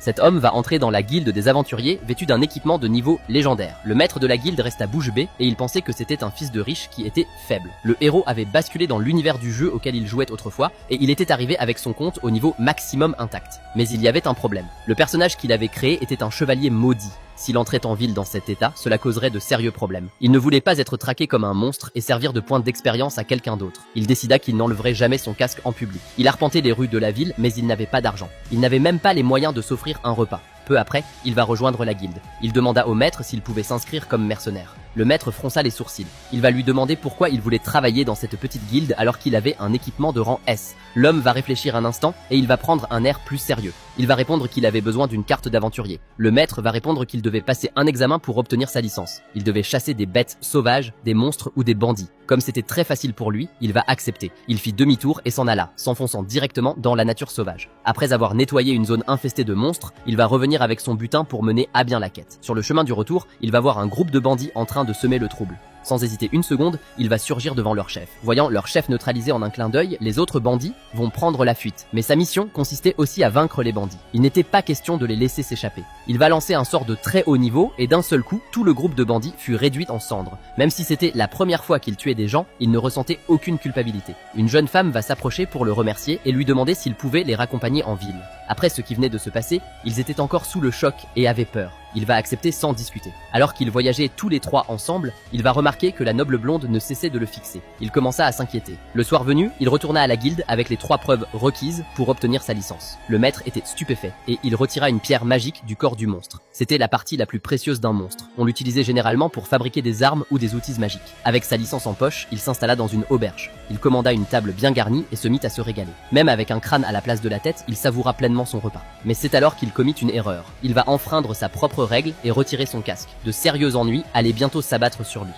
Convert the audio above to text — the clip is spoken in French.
Cet homme va entrer dans la guilde des aventuriers vêtu d'un équipement de niveau légendaire. Le maître de la guilde resta bouche bée et il pensait que c'était un fils de riche qui était faible. Le héros avait basculé dans l'univers du jeu auquel il jouait autrefois et il était arrivé avec son compte au niveau maximum intact. Mais il y avait un problème. Le personnage qu'il avait créé était un chevalier maudit. S'il entrait en ville dans cet état, cela causerait de sérieux problèmes. Il ne voulait pas être traqué comme un monstre et servir de point d'expérience à quelqu'un d'autre. Il décida qu'il n'enlèverait jamais son casque en public. Il arpentait les rues de la ville, mais il n'avait pas d'argent. Il n'avait même pas les moyens de s'offrir un repas. Peu après, il va rejoindre la guilde. Il demanda au maître s'il pouvait s'inscrire comme mercenaire. Le maître fronça les sourcils. Il va lui demander pourquoi il voulait travailler dans cette petite guilde alors qu'il avait un équipement de rang S. L'homme va réfléchir un instant et il va prendre un air plus sérieux. Il va répondre qu'il avait besoin d'une carte d'aventurier. Le maître va répondre qu'il devait passer un examen pour obtenir sa licence. Il devait chasser des bêtes sauvages, des monstres ou des bandits. Comme c'était très facile pour lui, il va accepter. Il fit demi-tour et s'en alla, s'enfonçant directement dans la nature sauvage. Après avoir nettoyé une zone infestée de monstres, il va revenir avec son butin pour mener à bien la quête. Sur le chemin du retour, il va voir un groupe de bandits en train de semer le trouble. Sans hésiter une seconde, il va surgir devant leur chef. Voyant leur chef neutralisé en un clin d'œil, les autres bandits vont prendre la fuite. Mais sa mission consistait aussi à vaincre les bandits. Il n'était pas question de les laisser s'échapper. Il va lancer un sort de très haut niveau et d'un seul coup, tout le groupe de bandits fut réduit en cendres. Même si c'était la première fois qu'il tuait des gens, il ne ressentait aucune culpabilité. Une jeune femme va s'approcher pour le remercier et lui demander s'il pouvait les raccompagner en ville. Après ce qui venait de se passer, ils étaient encore sous le choc et avaient peur. Il va accepter sans discuter. Alors qu'ils voyageaient tous les trois ensemble, il va remarquer que la noble blonde ne cessait de le fixer. Il commença à s'inquiéter. Le soir venu, il retourna à la guilde avec les 3 preuves requises pour obtenir sa licence. Le maître était stupéfait et il retira une pierre magique du corps du monstre. C'était la partie la plus précieuse d'un monstre. On l'utilisait généralement pour fabriquer des armes ou des outils magiques. Avec sa licence en poche, il s'installa dans une auberge. Il commanda une table bien garnie et se mit à se régaler. Même avec un crâne à la place de la tête, il savoura pleinement son repas. Mais c'est alors qu'il commit une erreur. Il va enfreindre sa propre règle et retirer son casque. De sérieux ennuis allaient bientôt s'abattre sur lui.